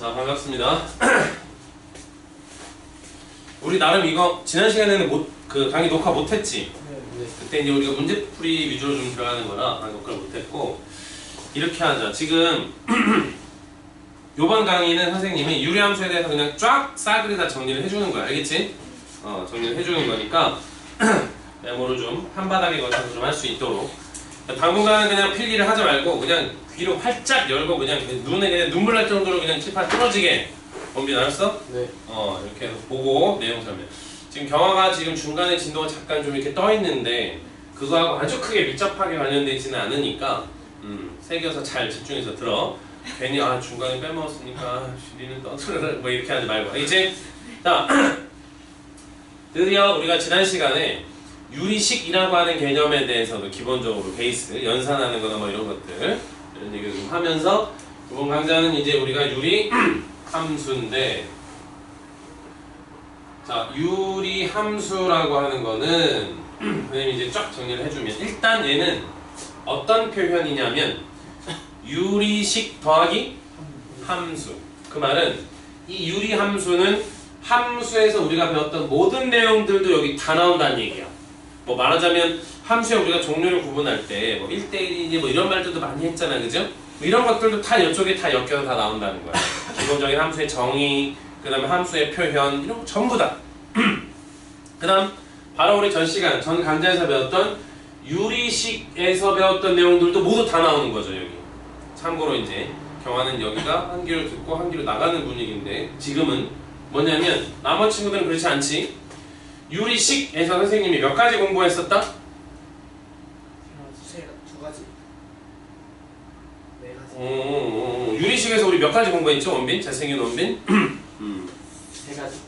자, 반갑습니다. 우리 나름 이거 지난 시간에는 강의 녹화 못했지? 네. 그때 이제 우리가 문제풀이 위주로 좀 들어가는 거라 강의 녹화를 못했고, 이렇게 하자. 지금 요번 강의는 선생님이 유리함수에 대해서 그냥 쫙 싸그리 다 정리를 해주는 거야. 알겠지? 정리를 해주는 거니까 메모를 좀 한 바닥에 걸쳐서 좀 할 수 있도록. 당분간은 그냥 필기를 하지 말고 그냥 귀로 활짝 열고 그냥 눈에 그냥 눈물 날 정도로 그냥 칠판 뚫어지게. 원빈 알았어? 네. 이렇게 해서 보고 내용 설명. 지금 경화가 지금 중간에 진도가 잠깐 좀 이렇게 떠 있는데 그거하고 아주 크게 밀접하게 관련되어 있지는 않으니까 새겨서 잘 집중해서 들어. 괜히 중간에 빼먹었으니까 쉬리는 떠들어 뭐 이렇게 하지 말고. 알겠지? 자, 드디어 우리가 지난 시간에 유리식이라고 하는 개념에 대해서도 기본적으로 베이스, 연산하는 거나 뭐 이런 것들 이런 얘기를 좀 하면서 이번 강좌는 이제 우리가 유리 함수인데, 자, 유리 함수라고 하는 거는 선생님이 이제 쫙 정리를 해주면 일단 얘는 어떤 표현이냐면 유리식 더하기 함수. 그 말은 이 유리 함수는 함수에서 우리가 배웠던 모든 내용들도 여기 다 나온다는 얘기야. 뭐 말하자면 함수에 우리가 종류를 구분할 때 뭐 1대1이니 뭐 이런 말들도 많이 했잖아, 그죠? 뭐 이런 것들도 다 이쪽에 다 엮여서 다 나온다는 거야. 기본적인 함수의 정의, 그 다음에 함수의 표현, 이런 거 전부 다. 그 다음 바로 우리 전 강좌에서 배웠던 유리식에서 배웠던 내용들도 모두 다 나오는 거죠, 여기. 참고로 이제 경화는 여기가 한 귀로 듣고 한 귀로 나가는 분위기인데, 지금은 뭐냐면 나머지 친구들은 그렇지 않지. 유리식에서 선생님이 몇 가지 공부했었다? 두 가지. 네 가지. 유리식에서 우리 몇 가지 공부했죠, 원빈? 잘생긴 원빈? 세 가지.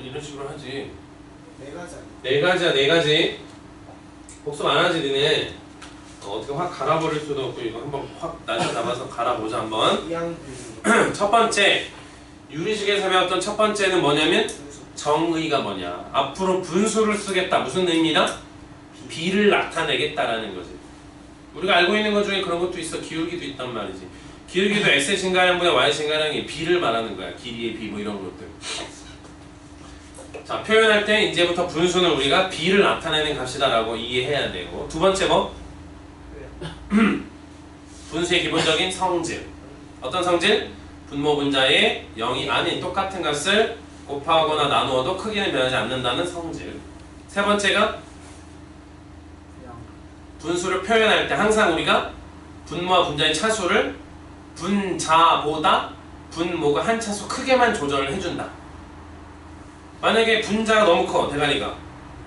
이런 식으로 하지. 네 가지. 네 가지야, 네 가지. 복습 안 하지, 니네. 어떻게 확 갈아버릴 수도 없고, 이거 한번 확 날짜 잡아서 갈아보자, 한번. 첫 번째, 유리식에서 배웠던 첫 번째는 뭐냐면 정의가 뭐냐. 앞으로 분수를 쓰겠다. 무슨 의미다? 비를 나타내겠다라는 거지. 우리가 알고 있는 것 중에 그런 것도 있어. 기울기도 있단 말이지. 기울기도 x의 증가량분의 y의 증가량이 비를 말하는 거야. 길이의 비 뭐 이런 것들. 자, 표현할 때 이제부터 분수는 우리가 비를 나타내는 값이다라고 이해해야 되고, 두 번째 뭐? 분수의 기본적인 성질. 어떤 성질? 분모 분자의 0이 아닌 똑같은 값을 곱하거나 나누어도 크기는 변하지 않는다는 성질. 세 번째가 분수를 표현할 때 항상 우리가 분모와 분자의 차수를 분자보다 분모가 한 차수 크게만 조절을 해준다. 만약에 분자가 너무 커, 대가리가.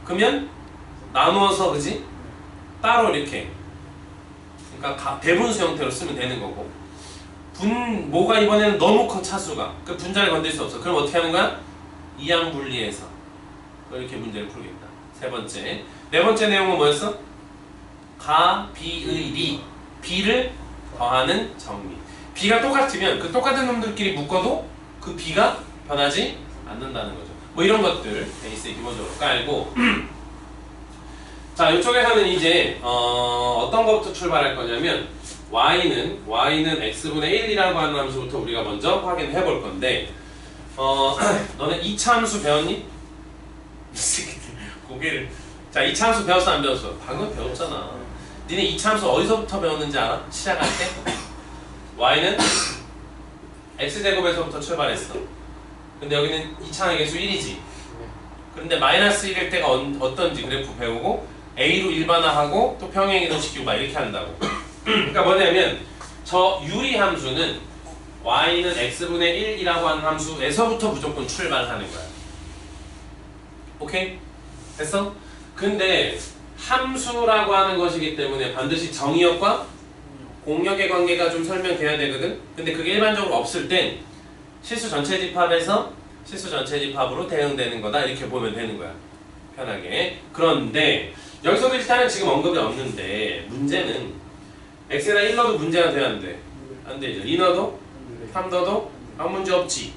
그러면 나누어서, 그지? 따로 이렇게. 그러니까 배분수 형태로 쓰면 되는 거고. 분모가 이번에는 너무 커, 차수가. 그 분자를 건들 수 없어. 그럼 어떻게 하는 거야? 이항 분리해서 이렇게 문제를 풀겠다. 세 번째. 네 번째 내용은 뭐였어? 가, 비의 리. 비를 더하는 정리. 비가 똑같으면 그 똑같은 놈들끼리 묶어도 그 비가 변하지 않는다는 거죠. 뭐 이런 것들 베이스에 기본적으로 깔고 자, 이쪽에서는 이제 어떤 것부터 출발할 거냐면 y는 x분의 1이라고 하는 함수부터 우리가 먼저 확인해 볼 건데, 너네 2차 함수 배웠니? 고개를. 자, 2차 함수 배웠어, 안 배웠어? 방금 배웠잖아. 니네 2차 함수 어디서부터 배웠는지 알아? 시작할 때? y는 x제곱에서부터 출발했어. 근데 여기는 2차항의 개수 1이지. 그런데 마이너스 1일 때가 어떤지 그래프 배우고 a로 일반화하고 또 평행이동 시키고 막 이렇게 한다고. 그러니까 뭐냐면 저 유리 함수는 y는 x분의 1이라고 하는 함수에서부터 무조건 출발하는 거야. 오케이? 됐어? 근데 함수라고 하는 것이기 때문에 반드시 정의역과 공역의 관계가 좀 설명돼야 되거든? 근데 그게 일반적으로 없을 땐 실수 전체 집합에서 실수 전체 집합으로 대응되는 거다, 이렇게 보면 되는 거야. 편하게. 그런데 여기서도 일단은 지금 언급이 없는데, 문제는 x에다 1 넣어도 문제가 돼야 안 돼? 안 되죠. 2 넣어도? 3 넣어도? 아무 문제 없지.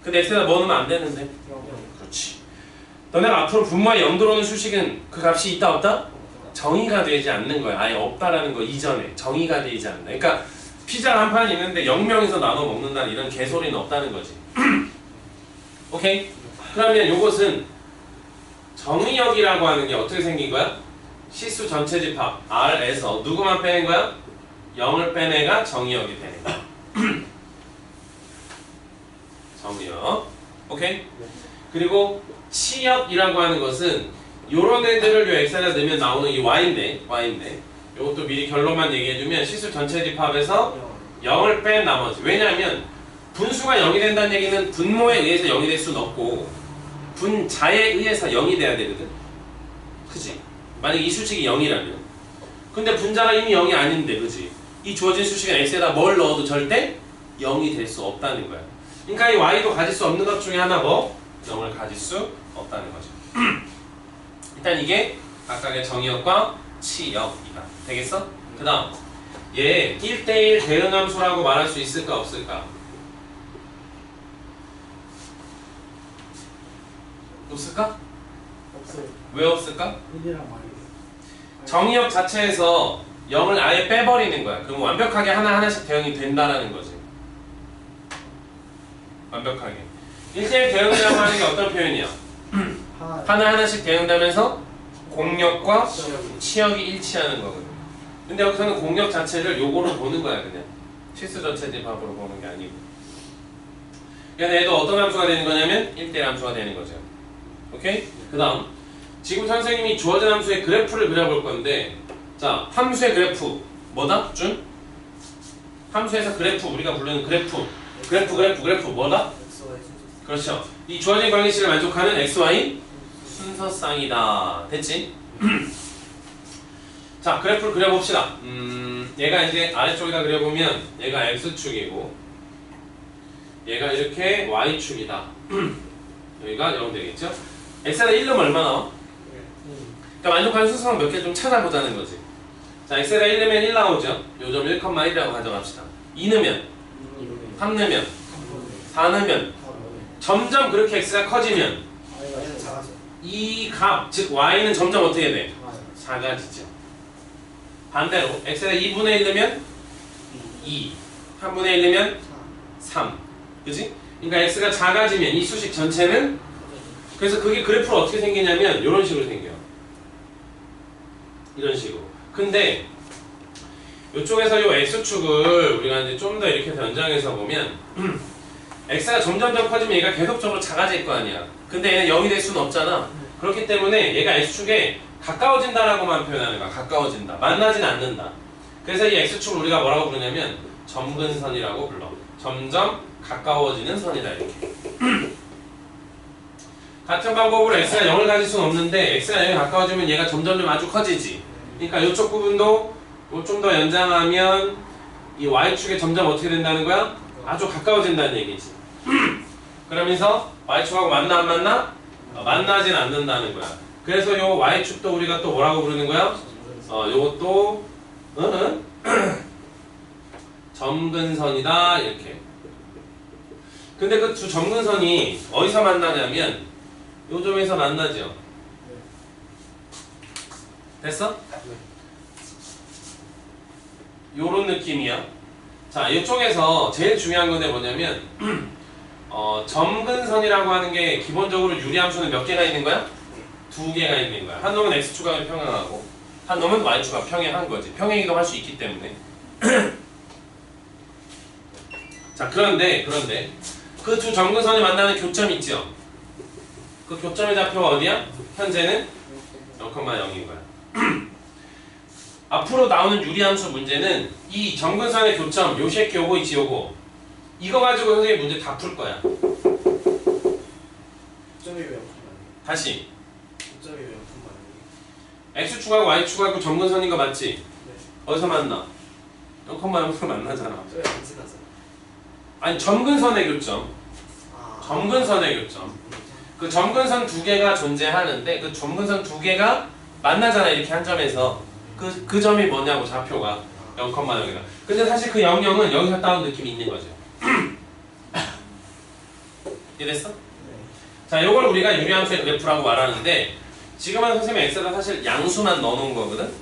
근데 x에다 뭐 넣으면 안 되는데? 그렇지. 너네가 앞으로 분모에 0 들어오는 수식은 그 값이 있다 없다? 정의가 되지 않는 거야. 아예 없다라는 거 이전에 정의가 되지 않는다. 그러니까 피자가 한 판 있는데 0명이서 나눠 먹는다는 이런 개소리는 없다는 거지. 오케이? 그러면 요것은 정의역이라고 하는 게 어떻게 생긴 거야? 시수 전체 집합 R에서 누구만 빼낸 거야? 0을 뺀 애가 정의역이 되는 거야. 정의역. 오케이? 그리고 치역이라고 하는 것은 요런 애들을 요 x에다 넣으면 나오는 이 y인데 요것도 미리 결론만 얘기해주면 시수 전체 집합에서 0을 뺀 나머지. 왜냐하면 분수가 0이 된다는 얘기는 분모에 의해서 0이 될 수는 없고 분자에 의해서 0이 돼야 되거든. 그지? 만약에 이 수식이 0이라면 근데 분자가 이미 0이 아닌데 그지? 이 주어진 수식은 x에다 뭘 넣어도 절대 0이 될 수 없다는 거야. 그러니까 이 y도 가질 수 없는 것 중에 하나 뭐? 0을 가질 수 없다는 거죠. 일단 이게 각각의 정의역과 치역이다. 되겠어? 그 다음 얘 1대1 대응함수라고 말할 수 있을까 없을까? 없을까? 없어요. 왜 없을까? 1이랑 말이에요. 정의역 자체에서 0을 아예 빼버리는 거야. 그럼 완벽하게 하나하나씩 대응이 된다라는 거지. 완벽하게 1대1 대응이라고 하는 게 어떤 표현이야? 하나하나씩 대응되면서 공역과 치역이 일치하는 거거든. 근데 여기서는 공역 자체를 요거로 보는 거야. 그냥 실수 전체 집합으로 보는 게 아니고. 그러니까 얘도 어떤 함수가 되는 거냐면 1대1 함수가 되는 거죠. 오케이? 그 다음 지금 선생님이 주어진 함수의 그래프를 그려볼 건데 자 함수의 그래프 뭐다? 준? 함수에서 그래프 우리가 부르는 그래프 뭐다? 그렇죠. 이 주어진 관계식을 만족하는 XY 순서쌍이다. 됐지? 자 그래프를 그려봅시다. 얘가 이제 아래쪽에다 그려보면 얘가 X축이고 얘가 이렇게 Y축이다. 여기가 0 되겠죠? X에다 1 넣으면 얼마 나와? 그러니까 만족하는 순서상 몇 개 좀 찾아보자는 거지. 자 X에다 1 넣으면 1 나오죠? 요점 1,1이라고 가정합시다. 2 넣으면 3 넣으면 4 넣으면 점점 그렇게 X가 커지면 이 값, 즉 Y는 점점 어떻게 돼? 작아지죠. 반대로 X에다 2분의 1 넣으면 2 3분의 1 넣으면 3 그지? 그러니까 X가 작아지면 이 수식 전체는 그래서 그게 그래프로 어떻게 생기냐면 이런 식으로 생겨요. 이런 식으로. 근데 이쪽에서 이 X축을 우리가 이제 좀 더 이렇게 연장해서 보면 X가 점점점 커지면 얘가 계속적으로 작아질 거 아니야. 근데 얘는 0이 될 수는 없잖아. 그렇기 때문에 얘가 X축에 가까워진다라고만 표현하는 거야. 가까워진다. 만나진 않는다. 그래서 이 X축을 우리가 뭐라고 부르냐면 점근선이라고 불러. 점점 가까워지는 선이다 이렇게. 같은 방법으로 X가 0을 가질 수는 없는데 X가 0에 가까워지면 얘가 점점 아주 커지지. 그러니까 이쪽 부분도 좀 더 연장하면 이 Y축에 점점 어떻게 된다는 거야? 아주 가까워진다는 얘기지. 그러면서 Y축하고 만나 안 만나? 만나진 않는다는 거야. 그래서 요 Y축도 우리가 또 뭐라고 부르는 거야? 요것도 점근선이다 이렇게. 근데 그 두 점근선이 어디서 만나냐면 요 점에서 만나죠. 됐어? 요런 느낌이야. 자, 이쪽에서 제일 중요한 건데 뭐냐면 점근선이라고 하는 게 기본적으로 유리함수는 몇 개가 있는 거야? 2개가 있는 거야. 한 놈은 X축하고 평행하고 한 놈은 Y축하고 평행한 거지. 평행이도 할 수 있기 때문에. 자, 그런데 그 두 점근선이 만나는 교점 있죠? 그 교점의 좌표가 어디야? 현재는 0,0인 거야. 앞으로 나오는 유리함수 문제는 이 점근선의 교점, 요 새끼 요거 있지 요거 이거 가지고 선생님 문제 다 풀 거야. 점이 왜 0,0 다시 점이 왜 0,0 X축하고 Y축하고 점근선인 거 맞지? 네. 어디서 만나? 0,0에서 만나잖아. 점이 안 지나서. 아니 점근선의 교점. 점근선의 교점. 그 점근선 2개가 존재하는데 그 점근선 2개가 만나잖아 이렇게 한 점에서 그 점이 뭐냐고 좌표가 0,0이다. 근데 사실 그 0,0은 여기서 따온 느낌이 있는 거죠. 이해됐어? 네. 자, 요걸 우리가 유리함수의 그래프라고 말하는데 지금은 선생님이 x에다 사실 양수만 넣어놓은 거거든.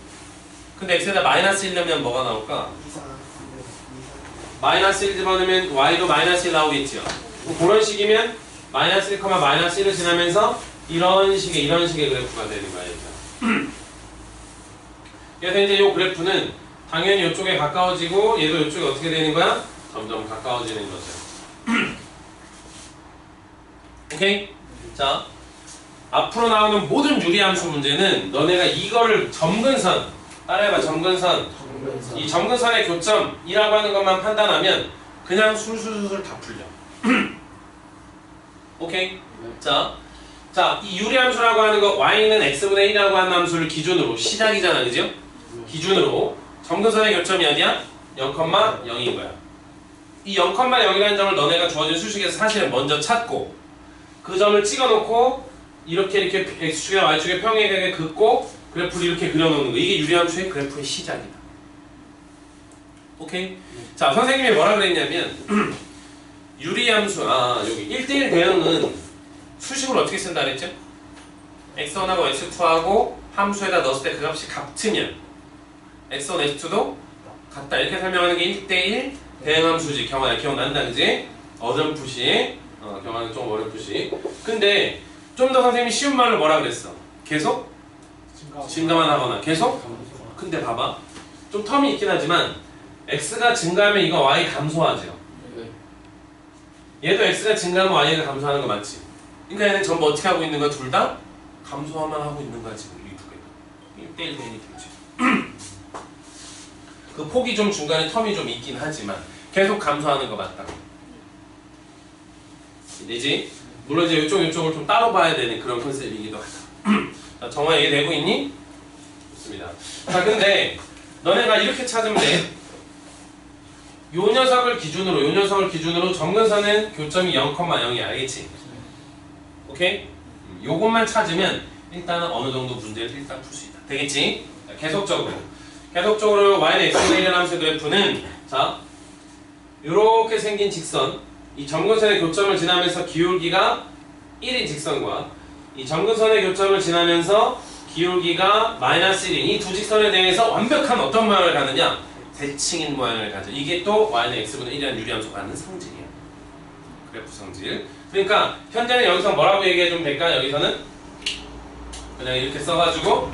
근데 x에다 마이너스 1 넣으면 뭐가 나올까? 마이너스 1 집어넣으면 y도 마이너스 1 나오겠지요. 그런 식이면 마이너스 1, 마이너스 1을 지나면서 이런 식의 그래프가 되는 거야. 그래서 이제 이 그래프는 당연히 이쪽에 가까워지고 얘도 이쪽에 어떻게 되는 거야? 점점 가까워지는 거죠. 오케이? 자, 앞으로 나오는 모든 유리함수 문제는 너네가 이거를 점근선, 따라해봐. 점근선. 이 점근선의 교점이라고 하는 것만 판단하면 그냥 술술술 다 풀려. 오케이? 자, 이 유리함수라고 하는 거 y는 x분의 1이라고 하는 함수를 기준으로 시작이잖아, 그죠? 기준으로 점근선의 교점이 어디야? 0,0인 거야. 이 0,0이라는 점을 너네가 주어진 수식에서 사실은 먼저 찾고 그 점을 찍어놓고 이렇게 x축이나 y축의 평행하게 긋고 그래프를 이렇게 그려놓는 거. 이게 유리함수의 그래프의 시작이다. 오케이? 자, 선생님이 뭐라 그랬냐면 유리함수, 여기 1대1 대응은 수식으로 어떻게 쓴다 그랬죠? x1하고 x2하고 함수에다 넣었을 때 그 값이 같으면 x1, x2도 같다. 이렇게 설명하는 게 1대1 대응함수지. 경환아, 기억난다, 그지? 어렴풋이. 경환은 좀 어렴풋이. 근데 좀 더 선생님이 쉬운 말로 뭐라 그랬어? 계속? 증가만 하거나 계속? 근데 봐봐. 좀 텀이 있긴 하지만 x가 증가하면 이거 y 감소하죠. 얘도 x가 증가하면 y가 감소하는 거 맞지? 그러니까 얘는 전부 어떻게 하고 있는 거야? 둘 다 감소만 하고 있는 거야 지금 이 두 개가. 1대1 되니까. 그 폭이 좀 중간에 텀이 좀 있긴 하지만 계속 감소하는 거 맞다. 되지? 물론 이제 이쪽을 좀 따로 봐야 되는 그런 컨셉이기도 하다. 자, 정화 이해되고 있니? 좋습니다. 자, 근데 너네가 이렇게 찾으면 돼. 요 녀석을 기준으로 점근선은 교점이 0,0이 알겠지? 오케이? 요것만 찾으면 일단은 어느 정도 문제를 일단 풀 수 있다. 되겠지? 자, 계속적으로 y는 x분의 1이라는 함수의 그래프는 자, 요렇게 생긴 직선, 이 점근선의 교점을 지나면서 기울기가 1인 직선과 이 점근선의 교점을 지나면서 기울기가 마이너스 1인 이 두 직선에 대해서 완벽한 어떤 모양을 갖느냐? 대칭인 모양을 가져. 이게 또 y는 x분의 1이라는 유리함수가 갖는 성질이야. 그래프 성질. 그러니까 현재는 여기서 뭐라고 얘기해주면 될까? 여기서는 그냥 이렇게 써가지고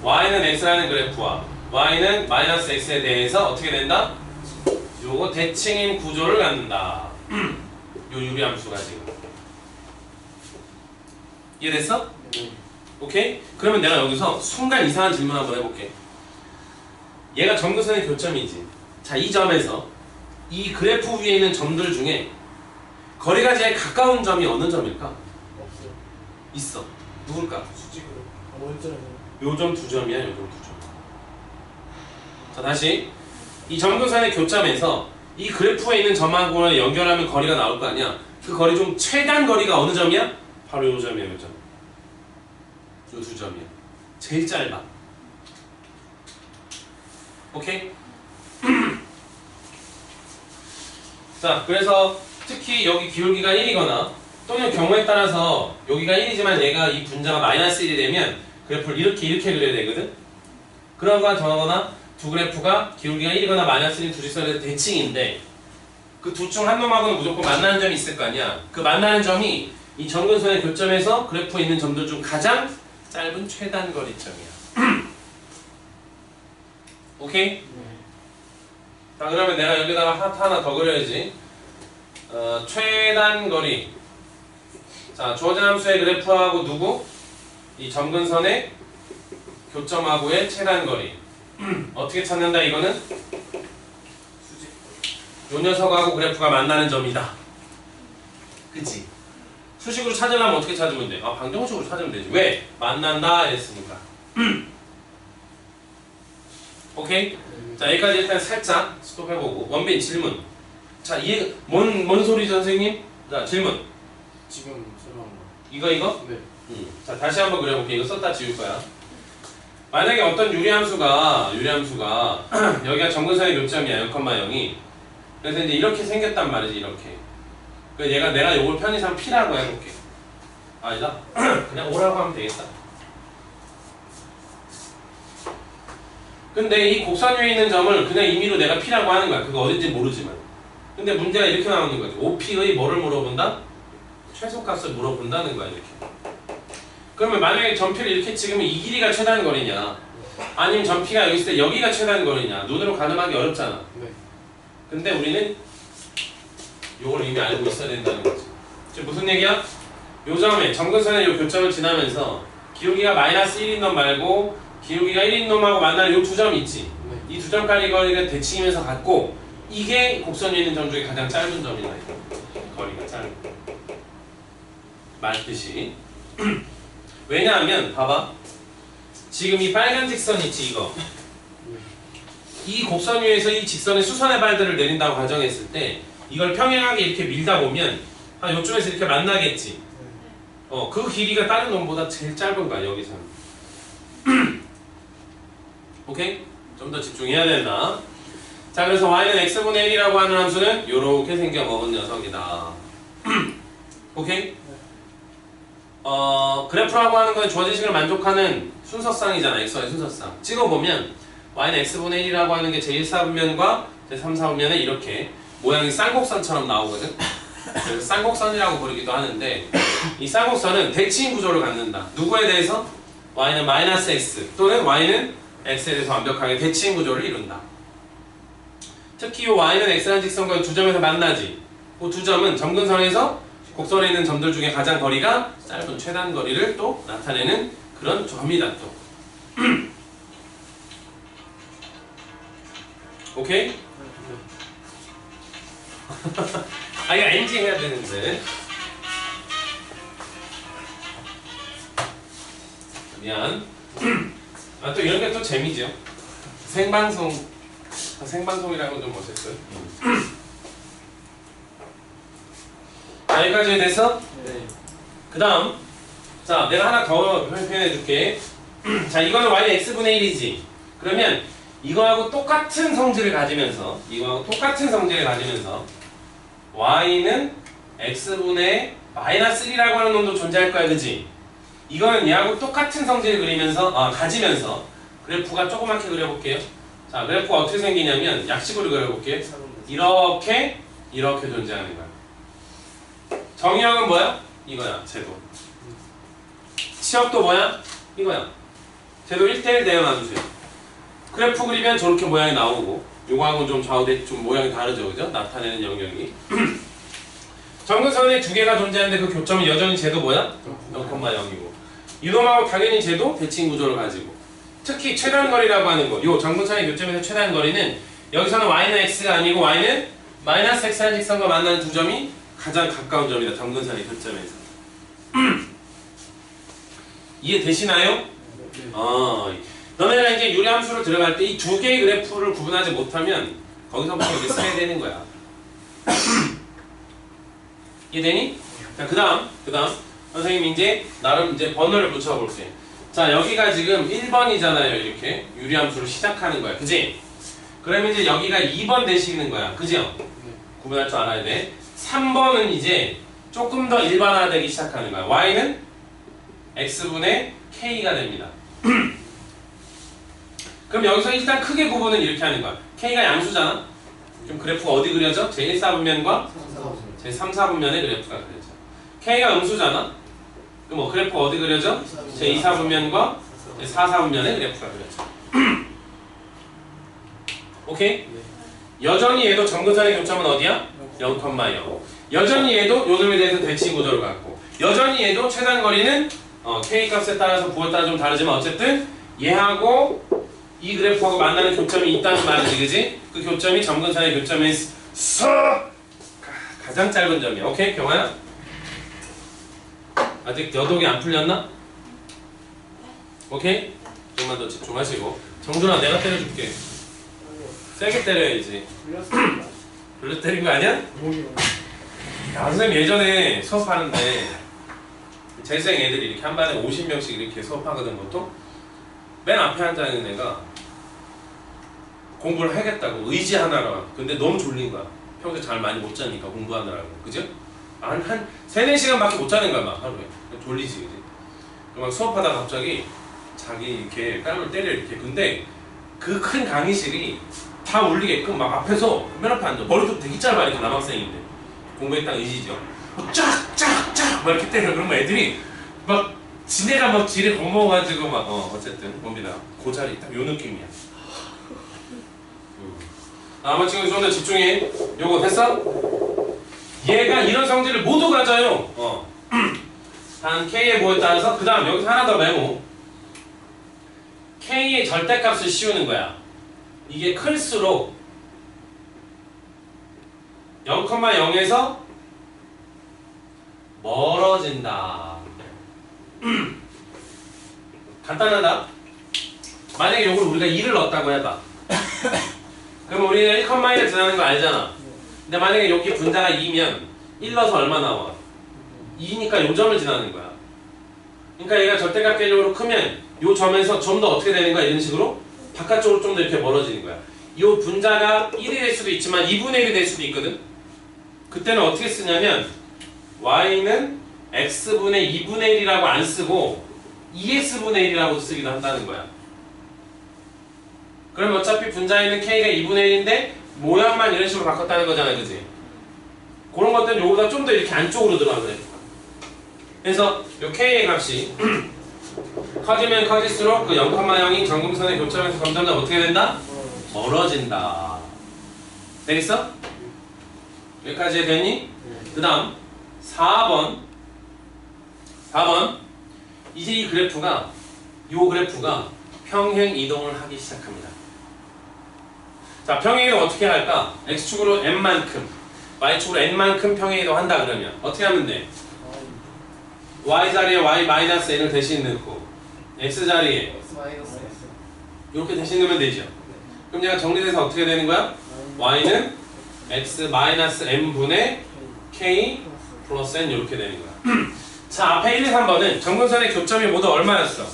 y는 x라는 그래프와 y는 마이너스 x에 대해서 어떻게 된다? 요거 대칭인 구조를 갖는다. 요 유리함수가 지금. 이해됐어? 오케이? 그러면 내가 여기서 순간 이상한 질문 한번 해볼게. 얘가 점근선의 교점이지. 자, 이 점에서 이 그래프 위에 있는 점들 중에 거리가 제일 가까운 점이 어느 점일까? 없어요. 있어. 누굴까? 수직으로. 원점에서. 요 점 두 점이야, 요 점 두 점. 자, 다시. 이 점근선의 교점에서 이 그래프에 있는 점하고 연결하면 거리가 나올 거 아니야? 그 거리 중 최단 거리가 어느 점이야? 바로 요 점이야, 요 점. 요 두 점이야. 제일 짧아. 오케이? 자, 그래서 특히 여기 기울기가 1이거나 또는 경우에 따라서 여기가 1이지만 얘가 이 분자가 마이너스 1이 되면 그래프를 이렇게 그려야 되거든? 그런 거나 정하거나 두 그래프가 기울기가 1이거나 마이너스 1인 두 직선에서 대칭인데 그 둘 중 한 놈하고는 무조건 만나는 점이 있을 거 아니야. 그 만나는 점이 이 점근선의 교점에서 그래프에 있는 점들 중 가장 짧은 최단 거리점이야. 오케이? 자, 그러면 내가 여기다가 하트 하나 더 그려야지. 최단 거리. 자, 주어진 함수의 그래프하고 누구? 이 점근선의 교점하고의 최단 거리. 어떻게 찾는다 이거는? 요 녀석하고 그래프가 만나는 점이다. 그치? 수식으로 찾으려면 어떻게 찾으면 돼? 방정식으로 찾으면 되지. 왜? 만난다 했으니까. 오케이? 자, 여기까지 일단 살짝 스톱해보고 원빈 질문. 자, 이해 뭔 소리죠 선생님? 자, 질문. 지금 설명한 거. 이거? 네. 자, 다시 한번 그려볼게. 이거 썼다 지울 거야. 만약에 어떤 유리함수가 여기가 점근선의 교점이야 0,0이. 그래서 이제 이렇게 생겼단 말이지. 이렇게. 그래서 내가 요걸 편의상 P라고 해볼게. 아니다. 그냥 O라고 하면 되겠다. 근데 이 곡선 위에 있는 점을 그냥 임의로 내가 P라고 하는 거야. 그거 어딘지 모르지만. 근데 문제가 이렇게 나오는 거지. OP의 뭐를 물어본다? 최소값을 물어본다는 거야, 이렇게. 그러면 만약에 점P를 이렇게 찍으면 이 길이가 최단 거리냐, 아니면 점P가 여기 있을 때 여기가 최단 거리냐, 눈으로 가늠하기 어렵잖아. 네. 근데 우리는 요걸 이미 알고 있어야 된다는 거지. 지금 무슨 얘기야? 요 점에 점근선의 요 교점을 지나면서 기울기가 마이너스 1인 놈 말고 기울기가 1인 놈하고 만나는 요 두 점 있지. 네. 이 두 점까지 거리가 대칭이면서 같고, 이게 곡선 위에 있는 점 중에 가장 짧은 점이다. 거리가 짧은. 말뜻이. 왜냐하면 봐봐. 지금 이 빨간 직선 있지, 이거. 이 곡선 위에서 이 직선의 수선의 발들을 내린다고 가정했을 때 이걸 평행하게 이렇게 밀다 보면 한 요쯤에서 이렇게 만나겠지. 그 길이가 다른 놈보다 제일 짧은 거야, 여기서는. 오케이? 좀 더 집중해야 된다. 자, 그래서 y는 x분의 1이라고 하는 함수는 요렇게 생겨먹은 녀석이다. 오케이? 그래프라고 하는 건 주어진 식을 만족하는 순서쌍이잖아, x의 순서쌍. 찍어보면 y는 x분의 1이라고 하는 게 제1사분면과 제3사분면에 이렇게 모양이 쌍곡선처럼 나오거든. 그래서 쌍곡선이라고 부르기도 하는데, 이 쌍곡선은 대칭 구조를 갖는다. 누구에 대해서? y는 마이너스 x 또는 y는 x에 대해서 완벽하게 대칭 구조를 이룬다. 특히 이 y는 x라는 직선과 두 점에서 만나지. 그 두 점은 점근선에서 곡선에 있는 점들 중에 가장 거리가 짧은 최단 거리를 또 나타내는 그런 점이다 또. 오케이? 아, 이거 NG 해야 되는데. 미안. 아, 또 이런 게 또 재미죠. 생방송이라는 건 좀 멋있어요. 여기까지 됐어? 네. 그 다음, 자, 내가 하나 더 표현해 줄게. 자, 이거는 y는 x분의 1이지. 그러면 이거하고 똑같은 성질을 가지면서 y는 x분의 마이너스 1이라고 하는 놈도 존재할 거야, 그지? 이거는 얘하고 똑같은 성질을 가지면서 그래프가 조그맣게 그려볼게요. 자, 그래프가 어떻게 생기냐면 약식으로 그려볼게요. 이렇게 존재하는 거야. 정의역은 뭐야? 이거야, 제도. 치역도 뭐야? 이거야. 제도 1대1 대응 함수야. 그래프 그리면 저렇게 모양이 나오고, 요거하고는 좀 좀 모양이 다르죠, 그죠? 나타내는 영역이. 점근선에 두 개가 존재하는데 그 교점은 여전히 제도 뭐야? 0,0이고. 이놈하고 당연히 제도 대칭 구조를 가지고. 특히 최단거리라고 하는 거, 요 점근선의 교점에서 최단거리는 여기서는 y는 x가 아니고 y는 마이너스 x라는 직선과 만나는 두 점이 가장 가까운 점이다. 점근선의 교점에서. 이해되시나요? 너네가 이제 유리함수를 들어갈 때 이 두 개의 그래프를 구분하지 못하면 거기서부터 이제 써야 되는 거야. 이해되니? 자, 그 다음 선생님이 이제 나름 이제 번호를 붙여볼게. 자, 여기가 지금 1번이잖아요. 이렇게 유리함수를 시작하는 거야, 그지? 그러면 이제 여기가 2번 되시는 거야, 그죠? 구분할 줄 알아야 돼. 3번은 이제 조금 더 일반화되기 시작하는 거야. y는 x분의 k가 됩니다. 그럼 여기서 일단 크게 구분은 이렇게 하는 거야. k가 양수잖아. 그럼 그래프가 어디 그려져? 제1사분면과 제3사분면의 그래프가 그려져. k가 음수잖아. 그럼 뭐 그래프가 어디 그려져? 제2사분면과 제4사분면의 그래프가 그려져. 오케이? 여전히 얘도 점근선의 교점은 어디야? 0,0. 여전히 얘도 요 놈에 대해서 대칭 구조를 갖고, 여전히 얘도 최단 거리는 k 값에 따라서 부호에 따라 좀 다르지만 어쨌든 얘하고 이 그래프하고 만나는 교점이 있다는 말이지, 그지? 그 교점이 점근선의 교점에서 가장 짧은 점이야. 오케이, 경아야? 아직 여독이 안 풀렸나? 오케이? 좀만 더 집중하시고. 정준아, 내가 때려줄게. 세게 때려야지. 풀렸습니다. 별로 때린 거 아니야? 목이 야, 선생님 예전에 수업하는데 재생 애들이 이렇게 한 반에 50명씩 이렇게 수업하거든, 보통. 맨 앞에 앉아있는 애가 공부를 하겠다고 의지 하나로. 근데 너무 졸린 거야. 평소에 잘 많이 못 자니까 공부하느라고. 그죠? 한 3, 4시간밖에 못 자는 거야, 막 하루에. 졸리지, 그지? 막 수업하다가 갑자기 자기 이렇게 뺨을 때려, 이렇게. 근데 그 큰 강의실이 다 울리게끔 막 앞에서 맨 앞에 앉아. 머리도 되게 짧아. 이렇게 남학생인데 공부했다는 의지죠. 쫙쫙쫙 막 이렇게 때려. 그러면 애들이 막 지네가 막 지레 겁먹어가지고 막 어쨌든 봅니다. 그 자리 딱 요 느낌이야. 아마 지금 좀 더 집중해. 요거 됐어? 얘가 이런 성질을 모두 가져요. 단 K의 뭐에 따라서 그 다음 여기서 하나 더 메모. K의 절대값을 씌우는 거야. 이게 클수록 0,0에서 멀어진다. 간단하다. 만약에 이걸 우리가 2를 넣었다고 해봐. 그럼 우리는 1,1을 지나는 거 알잖아. 근데 만약에 여기 분자가 2면 1 넣어서 얼마 나와? 2니까 요 점을 지나는 거야. 그러니까 얘가 절대값 개념으로 크면 요 점에서 좀 더 어떻게 되는 거야? 이런 식으로 바깥쪽으로 좀 더 이렇게 멀어지는 거야. 요 분자가 1이 될 수도 있지만 2분의 1이 될 수도 있거든. 그때는 어떻게 쓰냐면 y는 x분의 2분의 1이라고 안 쓰고 2x분의 1이라고 쓰기도 한다는 거야. 그럼 어차피 분자에는 k가 2분의 1인데 모양만 이런 식으로 바꿨다는 거잖아, 그지? 그런 것들은 요거보다 좀 더 이렇게 안쪽으로 들어가 그래. 그래서 요 k의 값이 커지면 커질수록 그 0,0인 정금선의 교점에서 점점 어떻게 된다? 멀어진다. 되겠어? 여기까지 됐니? 그 다음 4번 이제 이 그래프가 평행 이동을 하기 시작합니다. 자, 평행 이동 어떻게 할까? x축으로 n만큼 y축으로 n만큼 평행 이동 한다 그러면 어떻게 하면 돼? y 자리에 y-n을 대신 넣고 x 자리에 이렇게 대신 넣으면 되죠. 그럼 얘가 정리돼서 어떻게 되는 거야? y는 x-n분의 k 플러스 n 이렇게 되는 거야. 자, 앞에 1, 2, 3번은 정근선의 교점이 모두 얼마였어?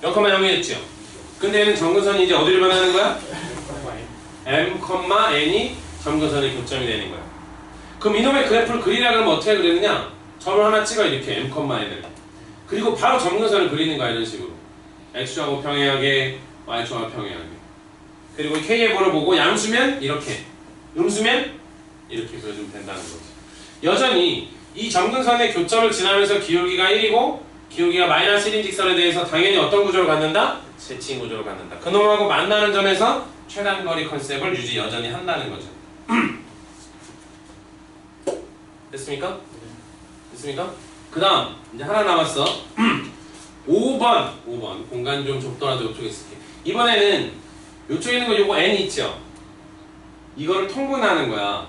0,0이었죠. 근데 얘는 정근선이 이제 어디로 변하는 거야? m,n이 정근선의 교점이 되는 거야. 그럼 이놈의 그래프를 그리라 그러면 어떻게 그리느냐? 점을 하나 찍어 이렇게 m,n을. 그리고 바로 정근선을 그리는 거야, 이런 식으로. x축하고 평행하게, y축하고 평행하게. 그리고 k의 보를 보고 양수면 이렇게, 음수면 이렇게 그려주면 된다는 거지. 여전히 이 정근선의 교점을 지나면서 기울기가 1이고 기울기가 마이너스 1인 직선에 대해서 당연히 어떤 구조를 갖는다? 세칭 구조를 갖는다. 그놈하고 만나는 점에서 최단거리 컨셉을 유지 여전히 한다는 거죠. 됐습니까? 됐습니까? 그 다음 이제 하나 남았어. 5번 공간 좀 좁더라도 이쪽에 쓸게. 이번에는 이쪽에 있는 거 요거 n 있죠? 이거를 통분하는 거야.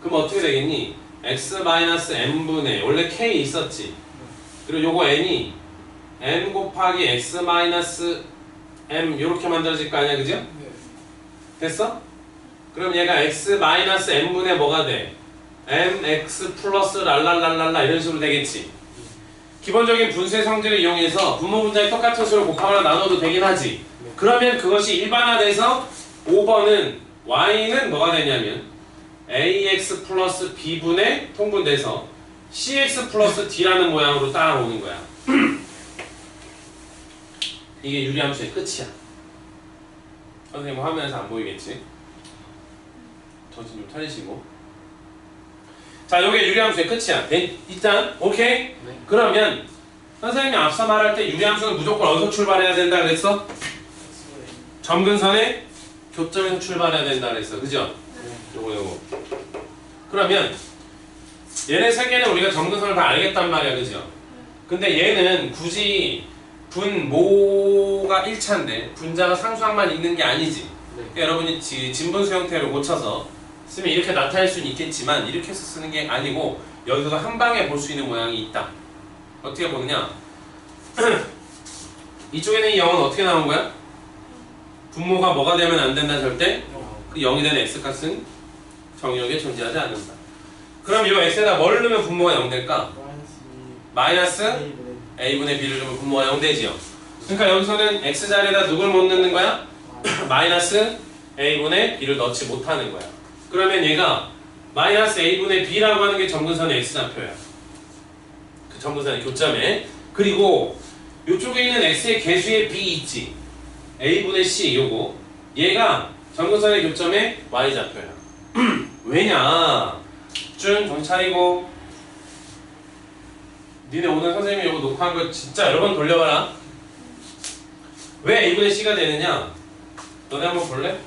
그럼 어떻게 되겠니? x-n분의 원래 k 있었지. 그리고 요거 n이 n 곱하기 x-m 요렇게 만들어질 거 아니야, 그죠? 네. 됐어? 그럼 얘가 x-n분의 뭐가 돼? mx 플러스 랄랄랄랄라 이런 식으로 되겠지. 기본적인 분수의 성질을 이용해서 분모 분자의 똑같은 수를 곱하거나 나눠도 되긴 하지. 그러면 그것이 일반화돼서 5번은 y는 뭐가 되냐면 ax 플러스 b분의 통분돼서 cx 플러스 d라는 모양으로 따라오는 거야. 이게 유리함수의 끝이야. 선생님 화면에서 안 보이겠지? 정신 좀 차리시고. 자, 요게 유리함수의 끝이야. 일단 오케이? 네. 그러면 선생님이 앞서 말할 때 유리함수는 무조건 어디서 출발해야 된다 그랬어? 점근선의 교점에서 출발해야 된다 그랬어. 그죠? 요거. 그러면 얘네 세 개는 우리가 점근선을 다 알겠단 말이야. 그죠? 근데 얘는 굳이 분모가 1차인데 분자가 상수항만 있는 게 아니지. 그러니까 여러분이 진분수 형태로 고쳐서 쓰면 이렇게 나타낼 수는 있겠지만 이렇게 해서 쓰는 게 아니고 여기서도 한 방에 볼 수 있는 모양이 있다. 어떻게 보느냐? 이쪽에는 이 0은 어떻게 나온 거야? 분모가 뭐가 되면 안 된다 절대? 그 0이 되는 x값은 정역에 존재하지 않는다. 그럼 이 x에다 뭘 넣으면 분모가 0 될까? 마이너스 a분의 b를 넣으면 분모가 0 되지요. 그러니까 여기서는 x자리에다 누굴 못 넣는 거야? 마이너스 a분의 b를 넣지 못하는 거야. 그러면 얘가 마이너스 a분의 b라고 하는 게 점근선의 x좌표야. 점근선의 교점에. 그리고 이쪽에 있는 x의 개수의 b 있지. A분의 C 요거 얘가 점근선의 교점의 Y좌표야. 왜냐? 준 정신 차리고 니네 오늘 선생님이 이거 녹화한 거 진짜 여러 번 돌려봐라. 왜 A분의 C가 되느냐? 너네 한번 볼래?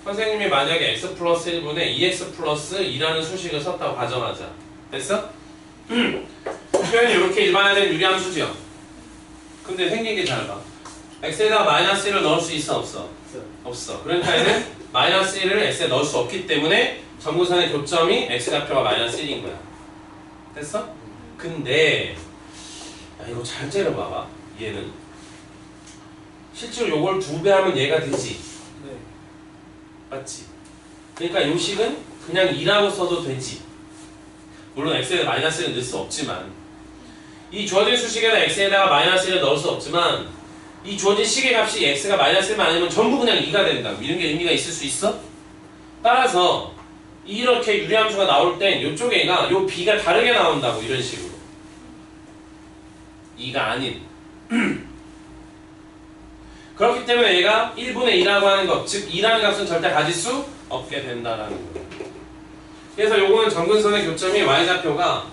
선생님이 만약에 x 플러스 1분의 2x 플러스 2라는 수식을 썼다고 가정하자. 됐어? 표현이 이렇게 일반화된 유리함수죠. 근데 생긴 게 잘 봐. x에다가 마이너스 1을 넣을 수 있어 없어? 없어요. 없어. 그러니까 얘는 마이너스 1을 x에 넣을 수 없기 때문에 점근선의 교점이 x좌표가 마이너스 1인 거야. 됐어? 근데 야, 이거 잘 째려봐봐. 얘는 실제로 요걸 2배 하면 얘가 되지. 네. 맞지? 그러니까 요 식은 그냥 2라고 써도 되지. 물론 x에 마이너스 1을 넣을 수 없지만 이 주어진 수식에다 x에다가 마이너스 1을 넣을 수 없지만 이 주어진 식의 값이 x가 마이너스 1만 아니면 전부 그냥 2가 된다. 이런 게 의미가 있을 수 있어? 따라서 이렇게 유리함수가 나올 땐 요쪽 애가 요 b가 다르게 나온다고. 이런 식으로 2가 아닌 그렇기 때문에 얘가 1분의 2라고 하는 것, 즉 2라는 값은 절대 가질 수 없게 된다라는 거예요. 그래서 요거는 점근선의 교점이 y좌표가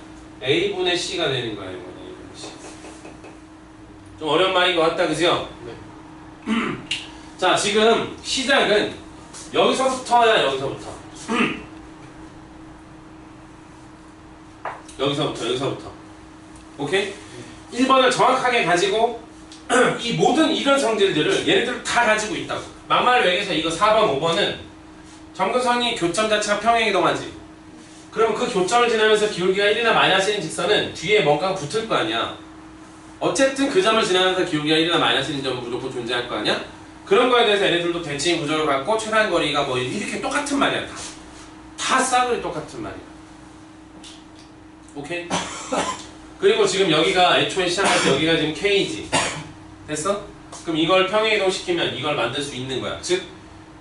a분의 c가 되는 거예요. 이거는 a분의 c. 좀 어려운 말인 것 같다, 그죠? 네. 자, 지금 시작은 여기서부터야. 여기서부터 여기서부터 오케이? 1번을 정확하게 가지고 이 모든 이런 성질들을 얘네들 다 가지고 있다고. 막말 외에서 이거 4번, 5번은 점근선이 교점 자체가 평행이동하지. 그러면 그 교점을 지나면서 기울기가 1이나 마이너스 1인 직선은 뒤에 뭔가가 붙을 거 아니야. 어쨌든 그 점을 지나면서 기울기가 1이나 마이너스 1인 점은 무조건 존재할 거 아니야? 그런 거에 대해서 얘네들도 대칭 구조를 갖고 최단 거리가 뭐 이렇게 똑같은 말이야. 다 싸그리 똑같은 말이야. 오케이? 그리고 지금 여기가 애초에 시작할 때 여기가 지금 K지. 됐어? 그럼 이걸 평행이동시키면 이걸 만들 수 있는 거야. 즉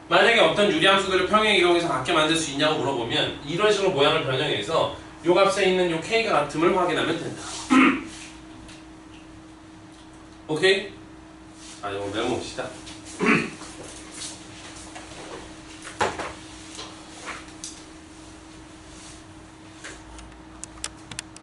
만약에 어떤 유리함수들을 평행이동해서 같게 만들 수 있냐고 물어보면 이런 식으로 모양을 변형해서 요 값에 있는 요 K가 같음을 확인하면 된다. 오케이? 자, 이거 메모봅시다.